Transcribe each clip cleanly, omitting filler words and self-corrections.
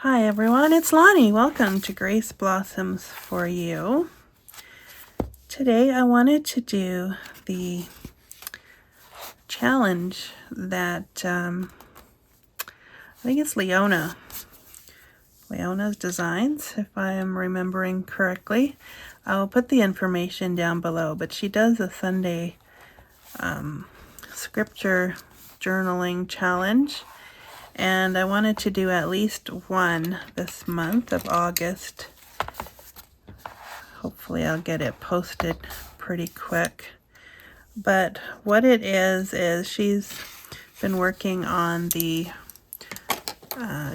Hi everyone, it's Lonnie. Welcome to Grace Blossoms for You. Today I wanted to do the challenge that I think it's Leona's designs, if I am remembering correctly. I will put the information down below, but she does a Sunday scripture journaling challenge. And I wanted to do at least one this month of August. Hopefully I'll get it posted pretty quick. But what it is she's been working on the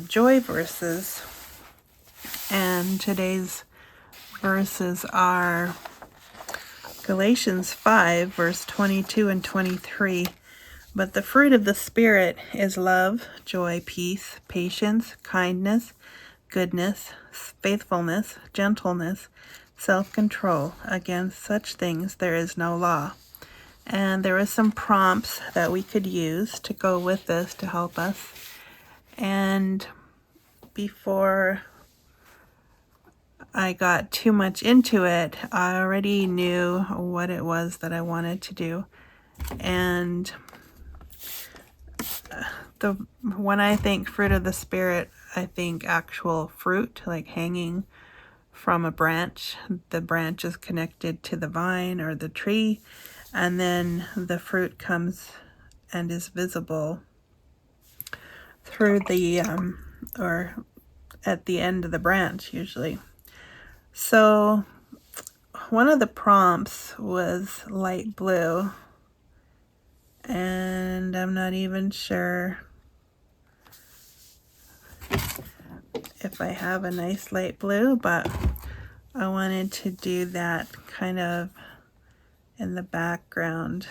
joy verses. And today's verses are Galatians 5, verse 22 and 23. But the fruit of the Spirit is love, joy, peace, patience, kindness, goodness, faithfulness, gentleness, self-control. Against such things there is no law. And there are some prompts that we could use to go with this to help us. And before I got too much into it, I already knew what it was that I wanted to do. And when I think fruit of the Spirit, I think actual fruit, like hanging from a branch. The branch is connected to the vine or the tree, and then the fruit comes and is visible through the, or at the end of the branch usually. So one of the prompts was light blue, and I'm not even sure if I have a nice light blue, but I wanted to do that kind of in the background,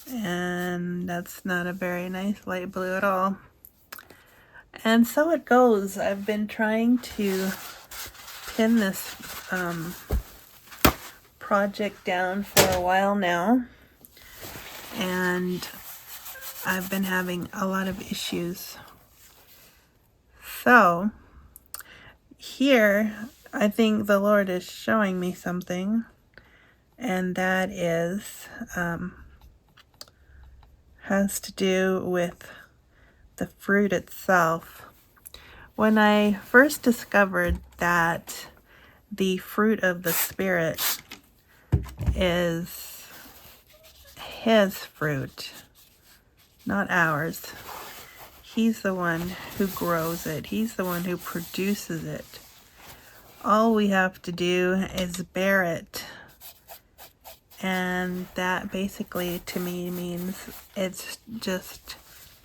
and that's not a very nice light blue at all. And so it goes. I've been trying to pin this project down for a while now, and I've been having a lot of issues. So here I think the Lord is showing me something, and that is has to do with the fruit itself. When I first discovered that the fruit of the Spirit is His fruit, not ours. He's the one who grows it. He's the one who produces it. All we have to do is bear it. And that basically to me means it's just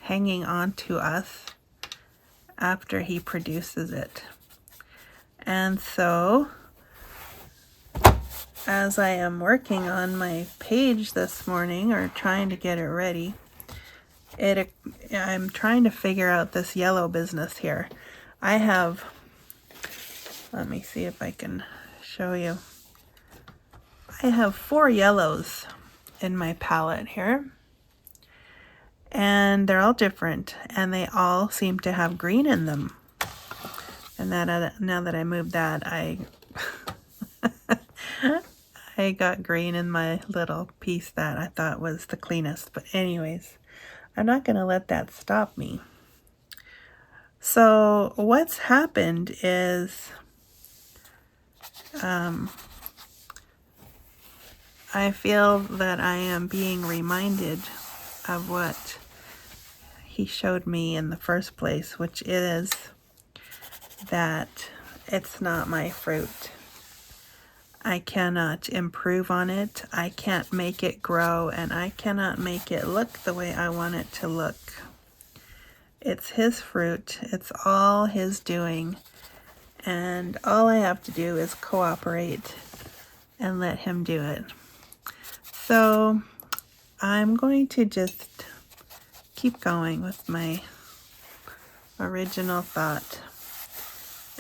hanging on to us after He produces it. And so, as I am working on my page this morning, or trying to get it ready, I'm trying to figure out this yellow business here. I have, let me see if I can show you. I have 4 yellows in my palette here, and they're all different, and they all seem to have green in them. And that now that I moved that, I got green in my little piece that I thought was the cleanest. But anyways, I'm not going to let that stop me. So what's happened is I feel that I am being reminded of what He showed me in the first place, which is that it's not my fruit. I cannot improve on it. I can't make it grow, and I cannot make it look the way I want it to look. It's His fruit. It's all His doing. And all I have to do is cooperate and let Him do it. So I'm going to just keep going with my original thought.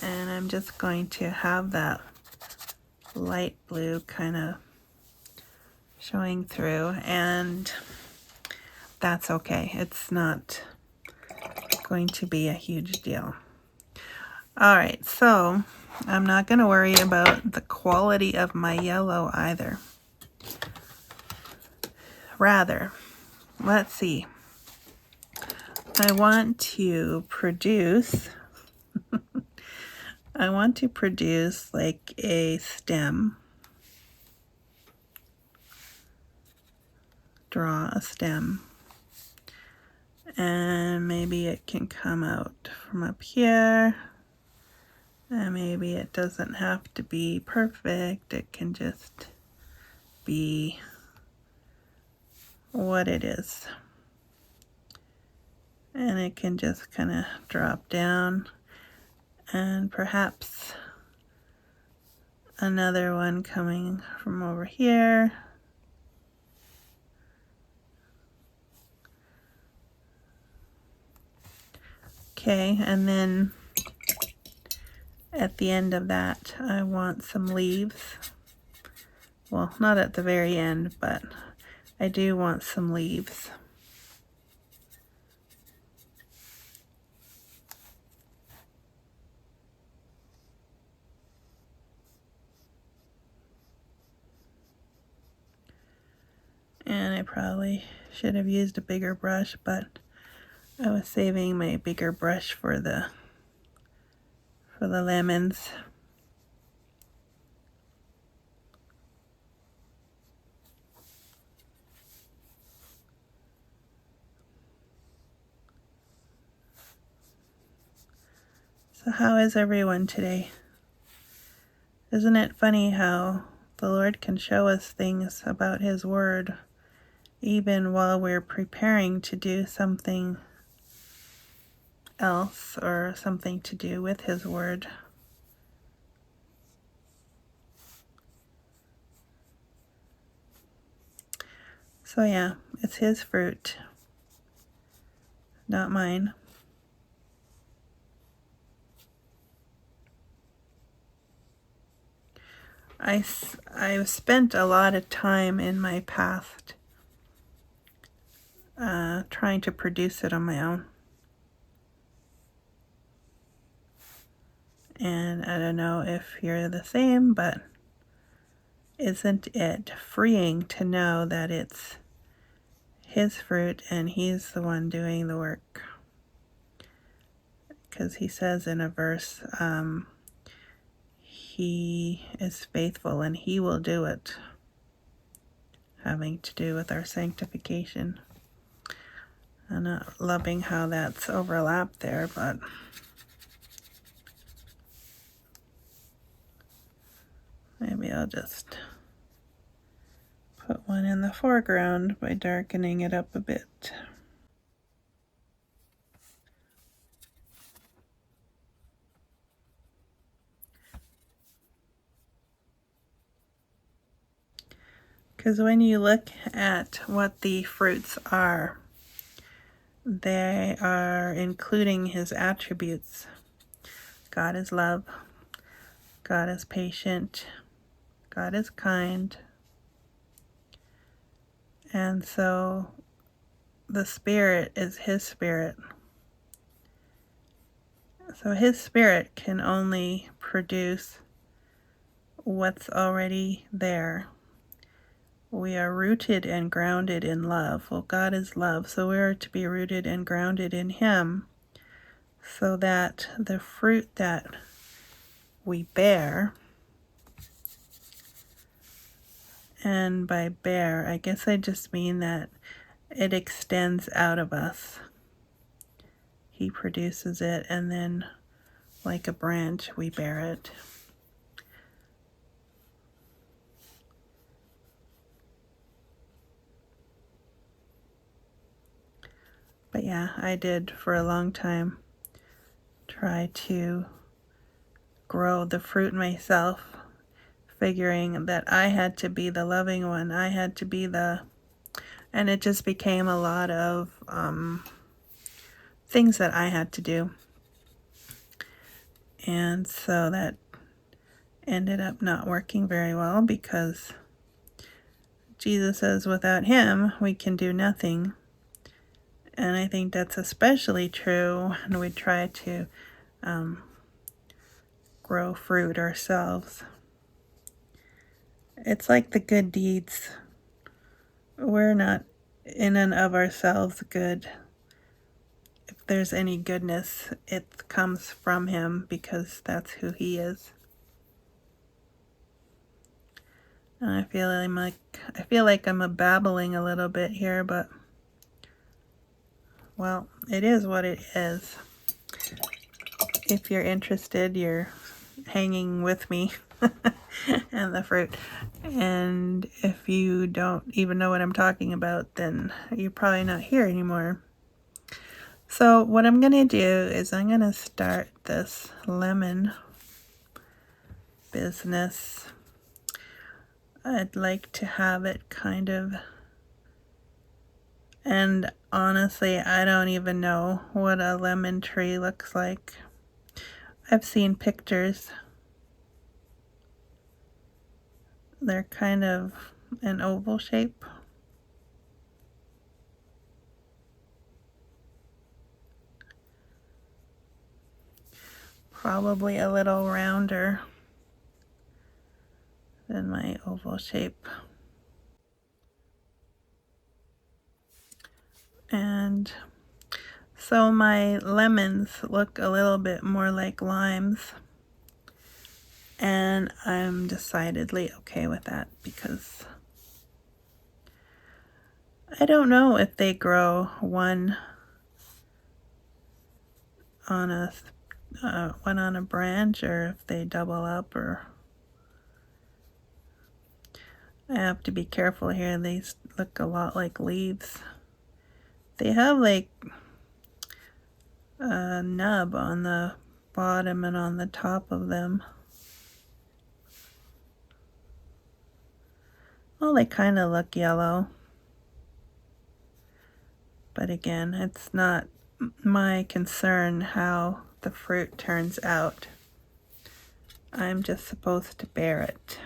And I'm just going to have that light blue kind of showing through, and that's okay. It's not going to be a huge deal. All right, so I'm not going to worry about the quality of my yellow either. Rather, let's see. I want to produce like a stem. Draw a stem. And maybe it can come out from up here. And maybe it doesn't have to be perfect. It can just be what it is. And it can just kind of drop down. And perhaps another one coming from over here. Okay, and then at the end of that, I want some leaves. Well, not at the very end, but I do want some leaves. And I probably should have used a bigger brush, but I was saving my bigger brush for the lemons. So how is everyone today? Isn't it funny how the Lord can show us things about His Word even while we're preparing to do something else or something to do with His Word? So yeah, it's His fruit, not mine. I've spent a lot of time in my past trying to produce it on my own. And I don't know if you're the same, but isn't it freeing to know that it's His fruit and He's the one doing the work? Because He says in a verse, He is faithful and He will do it, having to do with our sanctification. I'm not loving how that's overlapped there, but maybe I'll just put one in the foreground by darkening it up a bit. Because when you look at what the fruits are, they are including His attributes. God is love. God is patient. God is kind. And so the Spirit is His Spirit. So His Spirit can only produce what's already there. We are rooted and grounded in love. Well, God is love, so we are to be rooted and grounded in Him so that the fruit that we bear, and by bear, I guess I just mean that it extends out of us. He produces it, and then like a branch, we bear it. But yeah, I did for a long time try to grow the fruit myself, figuring that I had to be the loving one. I had to be and it just became a lot of things that I had to do. And so that ended up not working very well, because Jesus says without Him, we can do nothing. And I think that's especially true when we try to grow fruit ourselves. It's like the good deeds. We're not in and of ourselves good. If there's any goodness, it comes from Him because that's who He is. And I feel like I'm babbling a little bit here, but well, it is what it is. If you're interested, you're hanging with me and the fruit. And if you don't even know what I'm talking about, then you're probably not here anymore. So what I'm going to do is I'm going to start this lemon business. I'd like to have it kind of, and honestly, I don't even know what a lemon tree looks like. I've seen pictures. They're kind of an oval shape. Probably a little rounder than my oval shape. And so my lemons look a little bit more like limes. And I'm decidedly okay with that because I don't know if they grow one on a branch or if they double up, or I have to be careful here. These look a lot like leaves. They have like a nub on the bottom and on the top of them. Well, they kind of look yellow. But again, it's not my concern how the fruit turns out. I'm just supposed to bear it.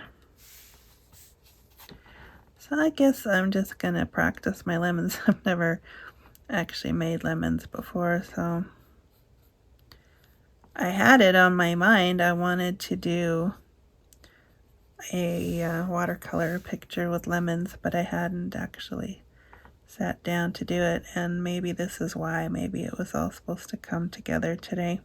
So I guess I'm just going to practice my lemons. I've never actually made lemons before, so I had it on my mind. I wanted to do a watercolor picture with lemons, but I hadn't actually sat down to do it, and maybe this is why. Maybe it was all supposed to come together today.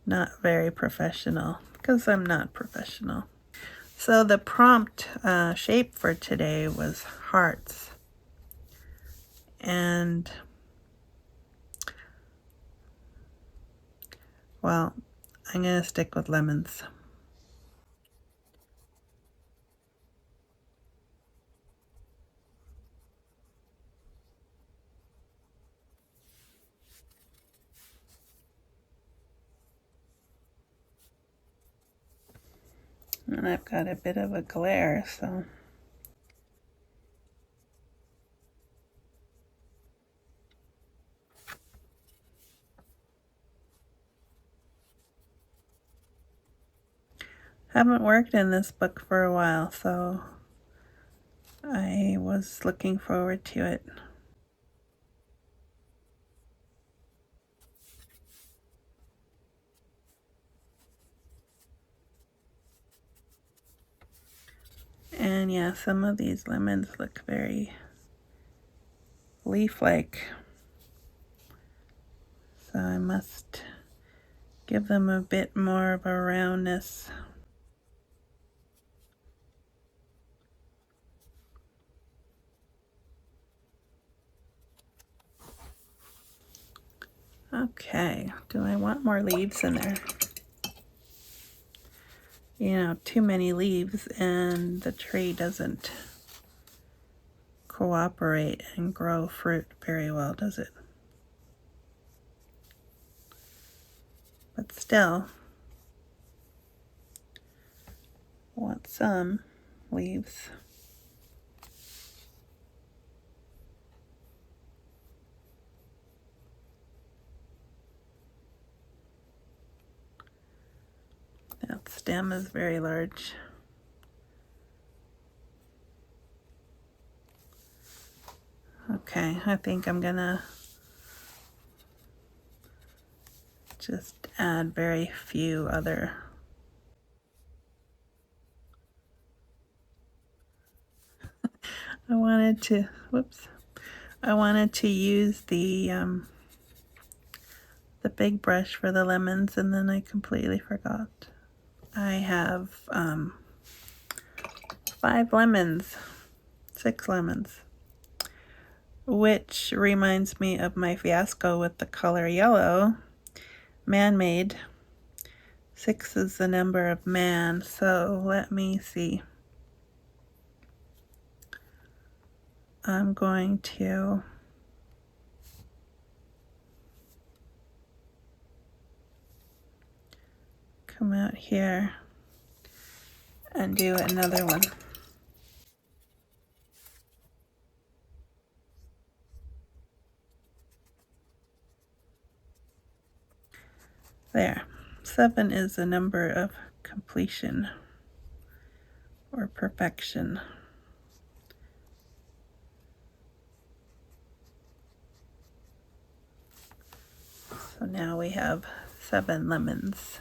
Not very professional, because I'm not professional. So the prompt shape for today was hearts. And, well, I'm going to stick with lemons. And I've got a bit of a glare, so haven't worked in this book for a while, so I was looking forward to it. And yeah, some of these lemons look very leaf-like, so I must give them a bit more of a roundness. Okay, do I want more leaves in there? You know, too many leaves and the tree doesn't cooperate and grow fruit very well, does it? But still, want some leaves. That stem is very large. Okay, I think I'm gonna just add very few other. I wanted to use the big brush for the lemons, and then I completely forgot. I have 5 lemons, 6 lemons, which reminds me of my fiasco with the color yellow, man-made. 6 is the number of man, so let me see. I'm going to come out here and do another one. There. 7 is the number of completion or perfection. So now we have 7 lemons.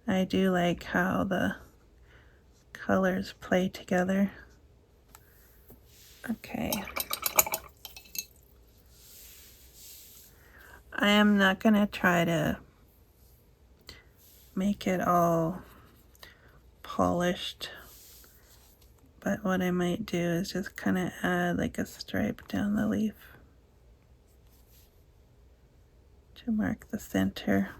I do like how the colors play together. Okay. I am not going to try to make it all polished, but what I might do is just kind of add like a stripe down the leaf to mark the center.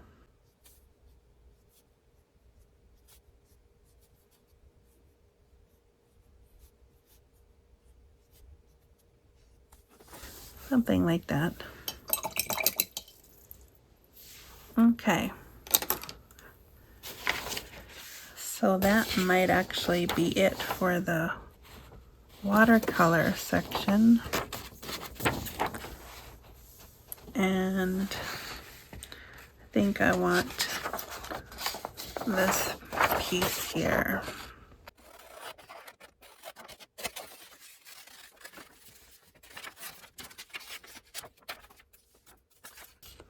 Something like that. Okay. So that might actually be it for the watercolor section. And I think I want this piece here.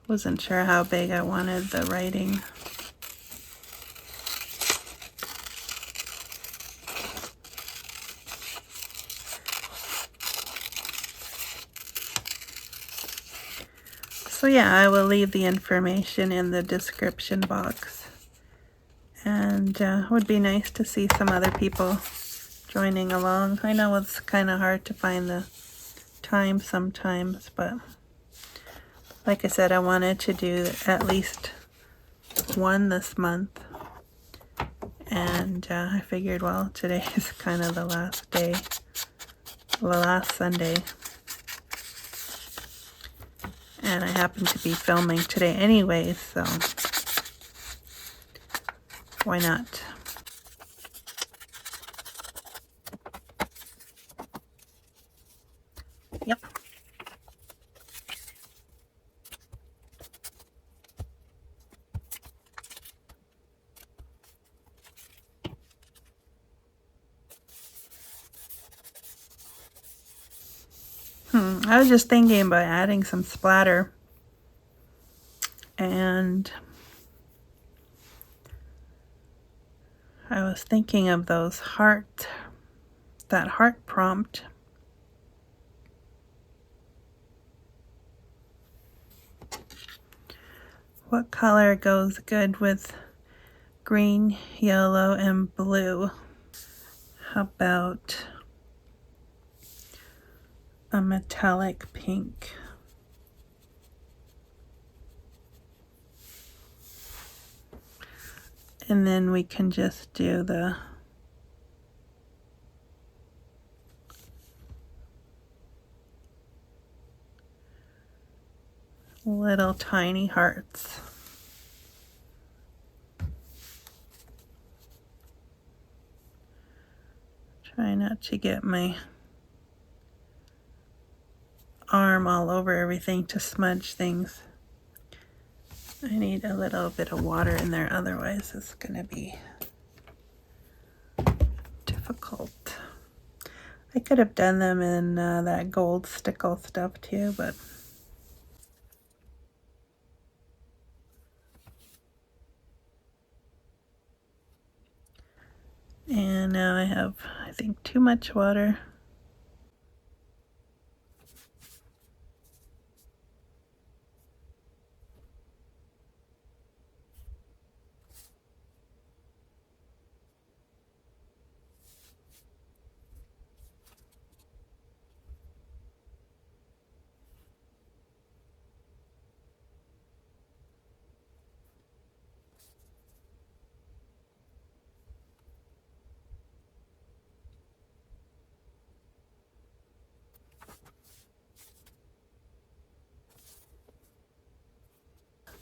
Wasn't sure how big I wanted the writing. So yeah, I will leave the information in the description box. And it would be nice to see some other people joining along. I know it's kind of hard to find the time sometimes, but like I said, I wanted to do at least one this month. And I figured, well, today is kind of the last day, the last Sunday. And I happen to be filming today anyway, so why not? Yep. I was just thinking about adding some splatter, and I was thinking of those that heart prompt. What color goes good with green, yellow, and blue? How about a metallic pink? And then we can just do the little tiny hearts. Try not to get my arm all over everything to smudge things. I need a little bit of water in there, otherwise it's gonna be difficult. I could have done them in that gold stickle stuff too, but and now I have, I think, too much water.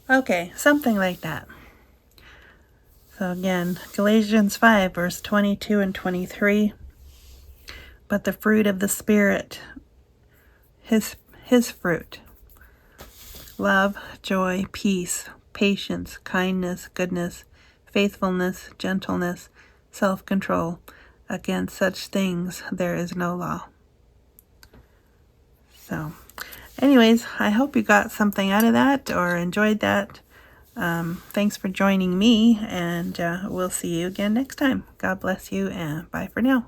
Okay, something like that. So again, Galatians 5, verse 22 and 23. But the fruit of the Spirit, his fruit, love, joy, peace, patience, kindness, goodness, faithfulness, gentleness, self-control. Against such things there is no law. So, anyways, I hope you got something out of that or enjoyed that. Thanks for joining me, and we'll see you again next time. God bless you, and bye for now.